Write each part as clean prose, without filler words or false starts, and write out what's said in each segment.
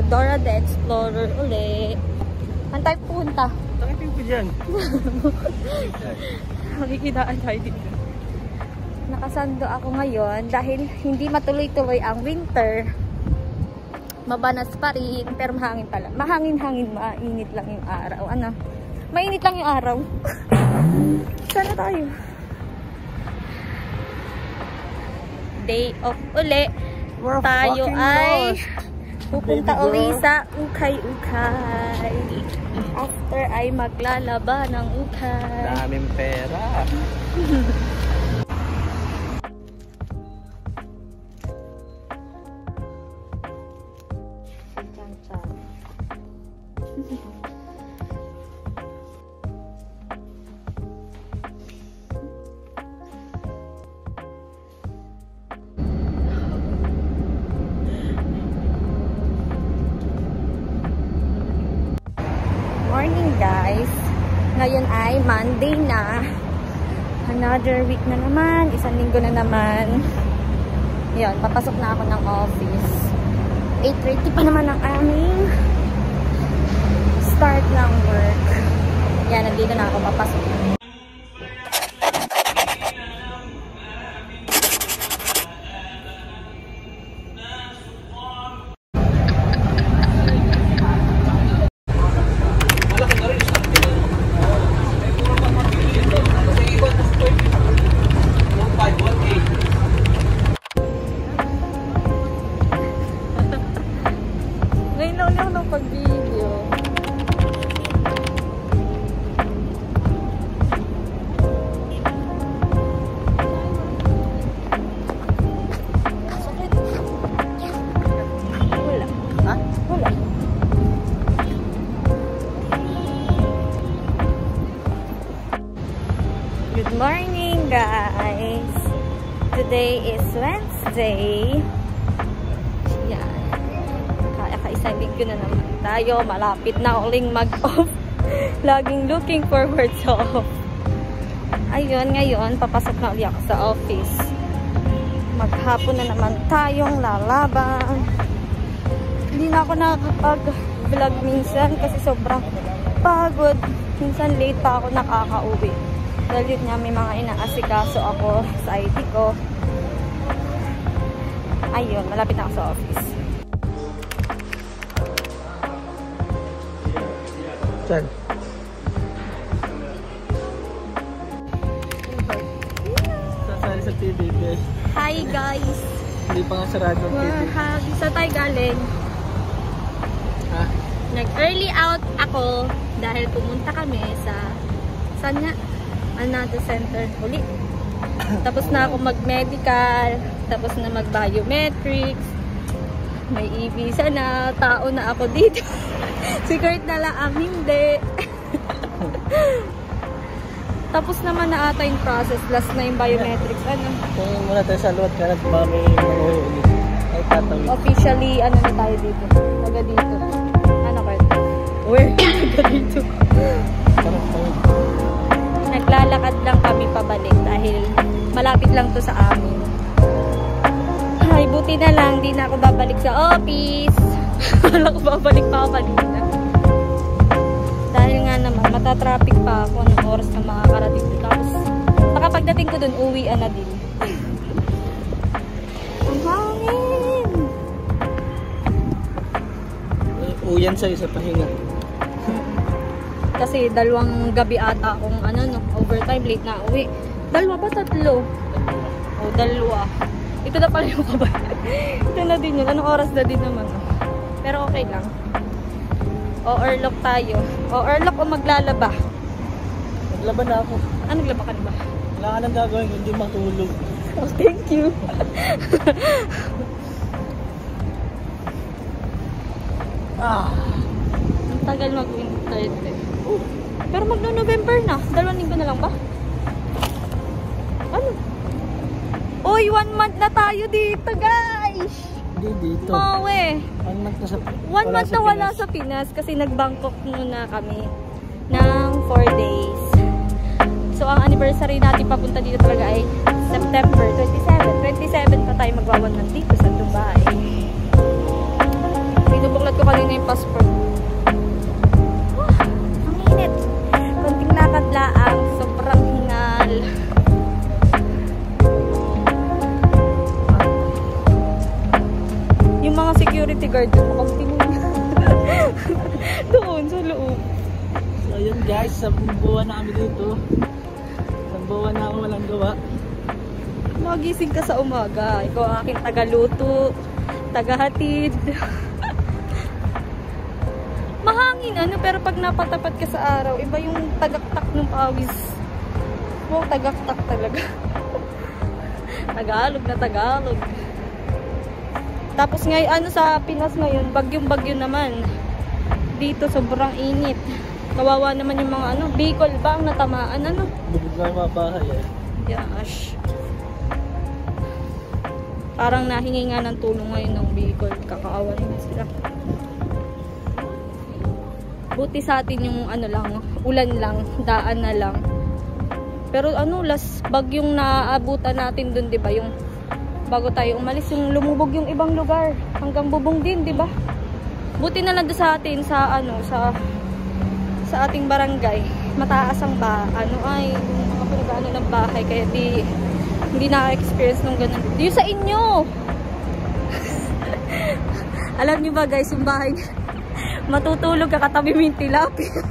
Dora the Explorer uli. Ang tayo punta? Nakipin ko dyan. Makikitaan tayo dito. Nakasando ako ngayon dahil hindi matuloy-tuloy ang winter. Mabanas pa rin, pero mahangin pala. Mahangin-hangin, mainit lang yung araw. Ano? Mainit lang yung araw. Sana tayo? Day off uli. Tayo ay pupunta uli sa ukay-ukay. After ay maglalaba ng ukay. Daming pera. Morning guys, ngayon ay Monday na, another week na naman, isang linggo na naman. Yun, papasok na ako ng office. 8:30 pa naman ang aming start ng work. Yan, nandito na ako, papasok na. Good morning guys! Today is Wednesday. Yan. Kaya-kaisang linggo na naman tayo. Malapit na uling mag-off. Laging looking forward sa off. Ayun, ngayon papasok na ulit ako sa office. Maghapon na naman tayong lalaban. Hindi na ako nakakapag-vlog minsan kasi sobrang pagod. Minsan late pa ako nakaka-uwi. Dahil yun nga, may mga inaasikaso ako sa IT ko. Ayun, malapit na ako sa office. Saan? Sasali sa TV, guys. Hi guys! Hindi pa nga sarado ang TV. Saan tayo galing? Ha? Nag-early out ako dahil pumunta kami sa saan nga? Another center ulit. Tapos na ako mag-medical, tapos na mag-biometrics, may e-visa na, tao na ako dito. Secret na lang ang hindi. Tapos naman na ata yung process, last na yung biometrics. Ano? Kung muna tayo sa luwat ka na, mami mahuhuli. Ay tatawid. Officially, ano na tayo dito? Taga dito. Ano kayo? Where? Taga dito. Naglalakad lang kami pabalik dahil malapit lang to sa amin. Ay, buti na lang, di na ako babalik sa office. Wala ko babalik pa ako kanina. Dahil nga naman, matatraffic pa ako ng oras na makakarating dito. Tapos, baka pagdating ko dun, uwian na din. Ang hangin! Uyan sa'yo sa pahinga. Kasi dalawang gabi ata akong overtime, late na uwi. Dalawa ba? Tatlo? O, dalawa. Ito na pala yung kabay. Ito na din yun. Anong oras na din naman? Pero okay lang. O-orlock tayo. O-orlock o maglalaba? Naglaba na ako. Ah, naglaba ka na ba? Wala ka nang gagawin, hindi matulog. Oh, thank you. Ang tagal mag-winter. Pero magno-November na. 2 linggo na lang ba? Ano? Uy, 1 month na tayo dito, guys! Hindi dito. Mawe. 1 month na sa 1 month na wala sa Pinas kasi nag-Bangkok muna kami ng 4 days. So, ang anniversary natin papunta dito talaga ay September 27. 27 pa tayo magwa-1 month dito sa Dubai. Binubuklat ko kanina yung passport. Ang init. Konting lakad laang. Sobrang hingal. Yung mga security guard doon, konting doon sa loob. So yun guys, 10 buwan na kami dito. 10 buwan na ako walang gawa. Magising ka sa umaga. Ikaw ang aking tagaluto, tagahatid. Mahangin pero pag napatapat ka sa araw, iba yung tagaktak ng pawis. Wow, tagaktak talaga. Tagalog na Tagalog. Tapos ngayon, sa Pinas ngayon, bagyong-bagyo naman. Dito sobrang init. Kawawa naman yung mga Bicol ba ang natamaan Bugod na yung mga bahay Gosh. Parang nahingi nga ng tulong ngayon ng Bicol. Kakaawa naman sila. Buti sa atin yung ulan lang, daan na lang. Pero last bagyong naaabutan natin dun, 'di ba? Yung bago tayo umalis, yung lumubog yung ibang lugar, hanggang bubong din, 'di ba? Buti na lang doon sa atin sa sa ating barangay, mataas ang ng bahay, kaya hindi na-experience nung ganun. Yung sa inyo. Alam niyo ba guys, yung bahay matutulog ka katabi mo yung tilapia.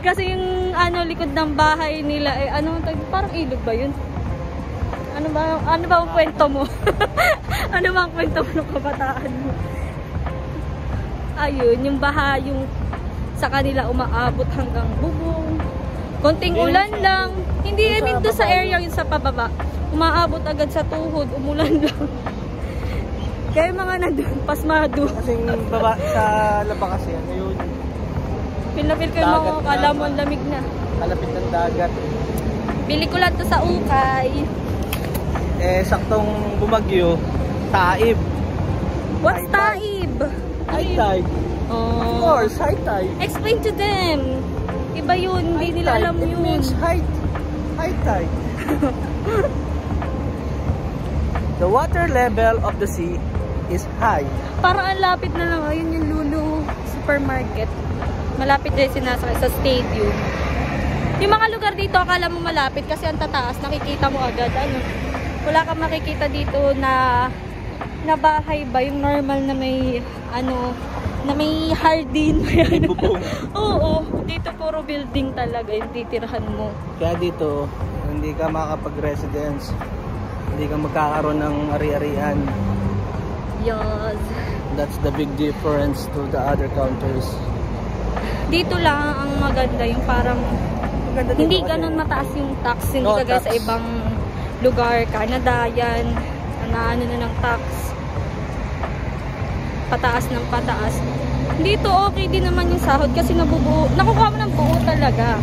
Kasi yung likod ng bahay nila parang ilog ba yun? Ano ba ang kwento mo? Ano ba ang kwento mo ng kabataan mo? Ayun, yung baha, yung sa kanila umaabot hanggang bubong. Konting ulan lang. Hindi, I mean doon sa area yung sa pababa. Umaabot agad sa tuhod, umulan lang. Kaya mga nandun, pasmado. Kasing baba sa laba kasi ngayon. Pinapil kayo mga kala mo ang lamig na. Kalapit ng dagat. Bili ko lang to sa ukay. Saktong bumagyo, Taib. What's Taib? High tide. Of course, high tide. Explain to them. Iba yun, hindi nila alam yun. It means high tide. The water level of the sea is high. Parang ang lapit na lang. Ayun yung Lulu Supermarket. Malapit din sinasakay sa stadium. Yung mga lugar dito, akala mo malapit kasi ang tataas, nakikita mo agad. Wala kang makikita dito na bahay ba? Yung normal na may na may hardin. Oo, dito puro building talaga yung titirahan mo. Kaya dito, hindi ka makakapag-residence. Hindi ka magkakaroon ng ari-arian. Yes. That's the big difference to the other countries. Dito lang ang maganda, yung parang hindi ganun mataas yung tax. Hindi kagaya sa ibang lugar. Canada yan. Na ng tax. Pataas ng pataas. Dito okay din naman yung sahod kasi nakukuha mo ng buo talaga.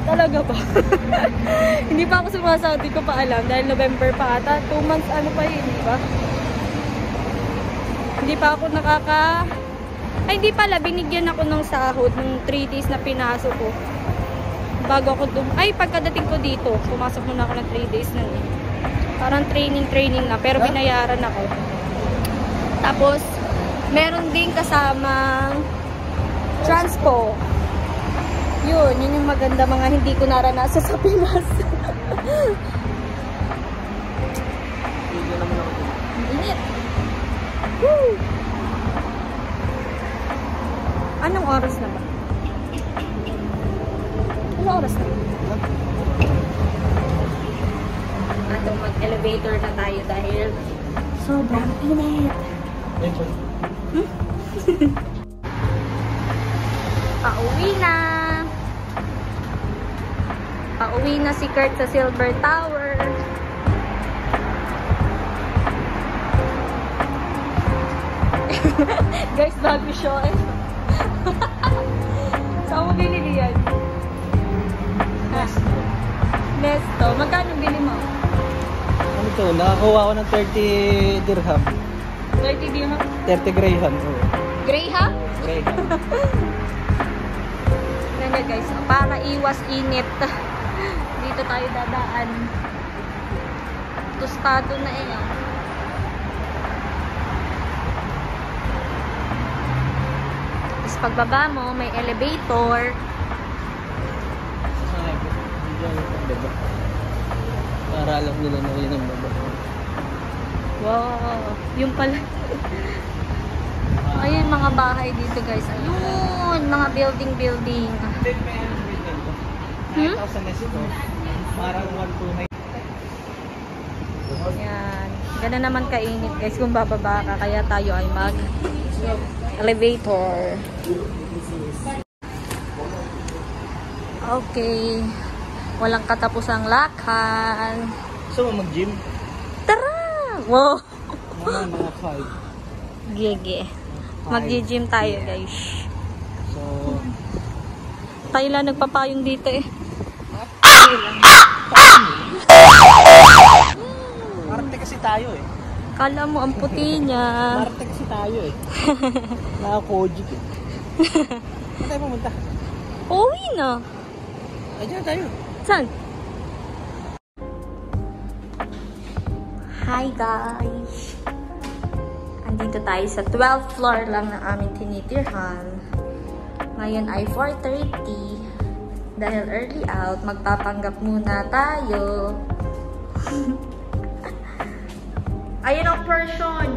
Talaga ba? Hindi pa ako sumasahod, hindi ko pa alam dahil November pa ata, 2 months pa yun, di ba? Hindi pa ako hindi pala, binigyan ako ng sahod ng 3 days na pinasok ko. Bago ako pagkadating ko dito, pumasok muna ako ng 3 days na parang training na, pero binayaran ako. Tapos, meron din kasamang transpo. Yun yung maganda, mga hindi ko naranasan sa Pinas. Init. Woo! Anong oras na ba? Anong oras na ba? Mag-elevator na tayo dahil sobrang init. Pauwi na si Kurt sa Silver Tower. Guys, bago siya saan mo binili yan? Nesto. Magkano bili mo? Ano to? Nakakuha ko ng 30 dirham. 30 dirham? 30 greyhound. Greyhound? Greyhound. Ganyan guys, para iwas init. Dito tayo dadaan. Tostado na pagbaba mo, may elevator. Para alam nila na yun ang baba. Wow, yung pala. Ayun, mga bahay dito guys. Ayun, mga building. Hmm? 9,000 na ito. Parang 129. Yan. Gana naman kainit guys kung bababa ka. Kaya tayo ay mag-elevator. Okay. Walang katapusang lakad. So, mag-gym? Tara! Wow! Mga 5. Gege. Mag-gym tayo guys. So, tayo lang nagpapayong dito eh. Marte kasi tayo eh. Kala mo ang puti niya. Marte kasi tayo eh. Naka-Kojic eh. Saan tayo pumunta? Uwi na. Ay, dyan tayo. Saan? Hi guys! Andito tayo sa 12th floor lang ng aming tinitirhan. Ngayon ay 4:30. Dahil early out, magpapanggap muna tayo. Ayun ang person!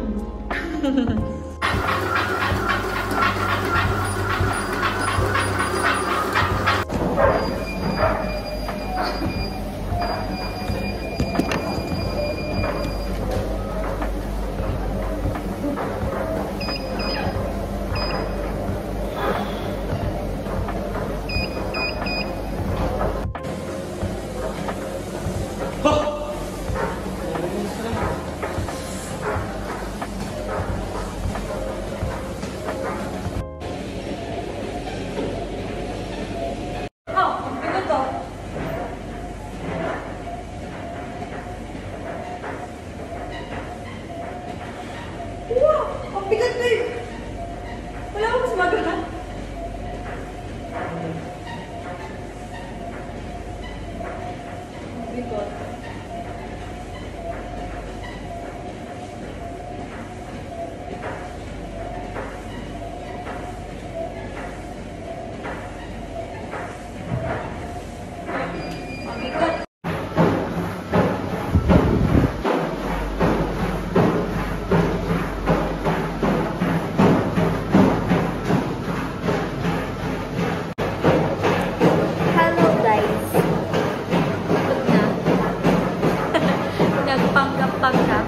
Nagpanggap-panggap.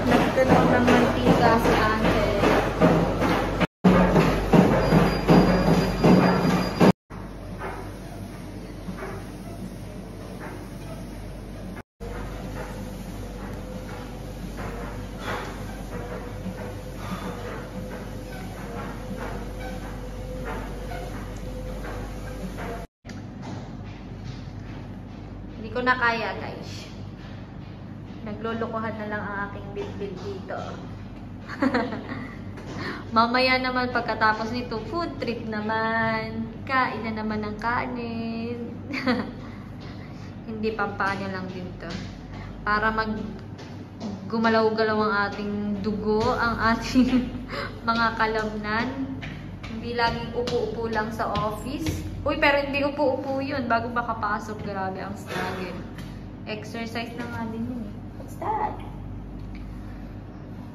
Nagtunog ng mantika si Ate. Hindi ko na kaya guys. Naglulukuhan na lang ang aking bilbil dito. Mamaya naman pagkatapos nito, food trip naman. Kain na naman ng kanin. Hindi pampanya lang din to. Para gumalaw-galaw ang ating dugo, ang ating mga kalamnan. Hindi laging upo-upo lang sa office. Uy, pero hindi upo-upo yun. Bago makapasok, grabe ang struggle. Exercise na nga din yun. What's that?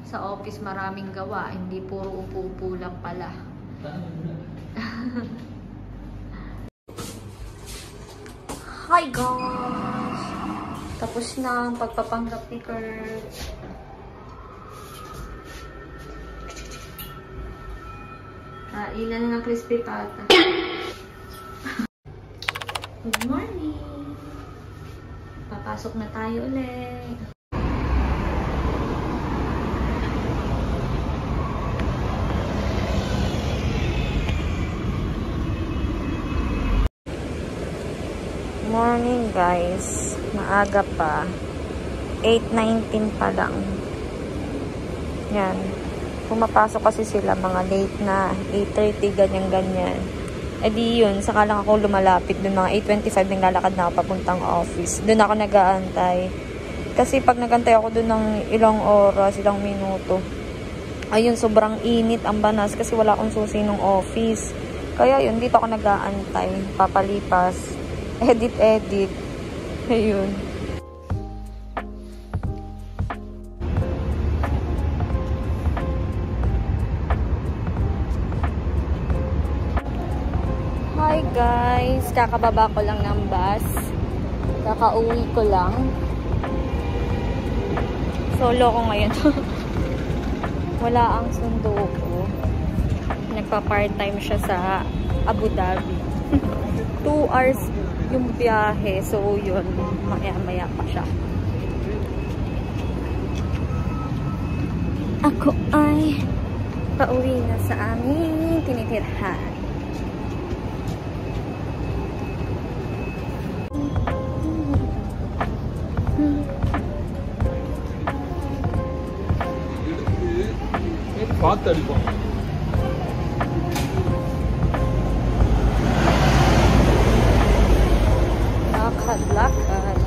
Sa office maraming gawa. Hindi puro upo-upo lang pala. Hi guys! Tapos na ang pagpapanggap ni Kurt. Ilan na ng crispy pata. Good morning! Papasok na tayo ulit. Morning guys. Maaga pa. 8:19 pa lang. Yan. Pumapasok kasi sila mga late na 8:30, ganyan-ganyan. Eh di yun, saka lang ako lumalapit dun mga 8:25 nang lalakad na ako papuntang office. Dun ako nag-aantay. Kasi pag nagantay ako dun ng ilang oras, ilang minuto, ayun, sobrang init ang banas kasi wala akong susi ng office. Kaya yun, dito ako nag-aantay. Papalipas. Edit. Ayun. Hi guys! Kakababa ko lang ng bus. Kakauwi ko lang. Solo ko ngayon. Wala ang sundo ko. Nagpa-part-time siya sa Abu Dhabi. 2 hours yung biyahe. So, yun. Maya-maya pa siya. Ako ay pauwi na sa aming tinitirhan. Lakad.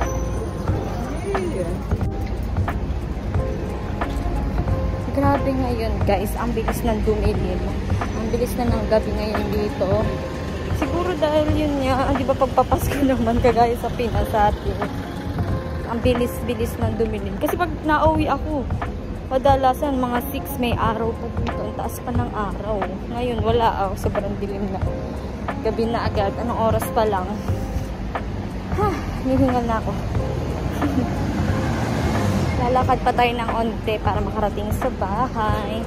Grabe ngayon guys, ang bilis ng dumilim. Ang bilis na ng gabi ngayon dito. Siguro dahil yun nga, di ba pagpapasko naman kagaya sa Pinas atin. Ang bilis-bilis ng dumilim. Kasi pag nauwi ako, kadalasan mga 6 may araw po dito. Ang taas pa ng araw. Ngayon wala, sobrang dilim na. Gabi na agad. Anong oras pa lang? Hihingal na ako. Lalakad pa tayo ng onte para makarating sa bahay.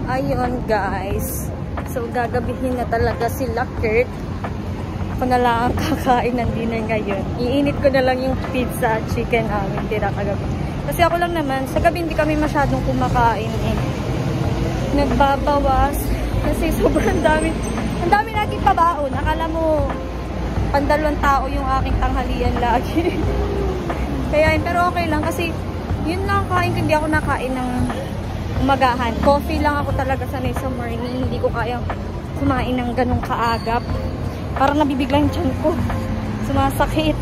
Ayun guys. So gagabihin na talaga sila Kurt. Ako na lang ang kakain ng dinner ngayon. Iinit ko na lang yung pizza at chicken namin tira kagabi. Kasi ako lang naman, sa gabi hindi kami masyadong kumakain eh. Nagbabawas kasi sobrang dami. Ang dami nating pabaon. Akala mo pandalawang tao yung aking tanghalian lagi. Kaya pero okay lang kasi yun lang kain ko. Hindi ako nakain ng umagahan. Coffee lang ako talaga sanay sa morning. Hindi ko kaya kumain ng ganong kaagap. Parang nabibigla yung tiyan ko. Sumasakit.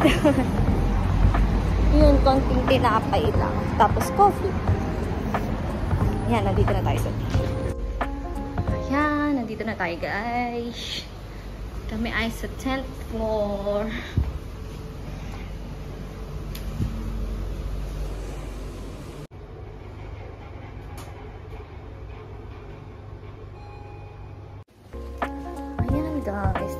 Yun, konting tinapay lang. Tapos coffee. Yan, nandito na tayo sa Yan, nandito na tayo guys. Kami ay sa 10th floor. Ayan guys,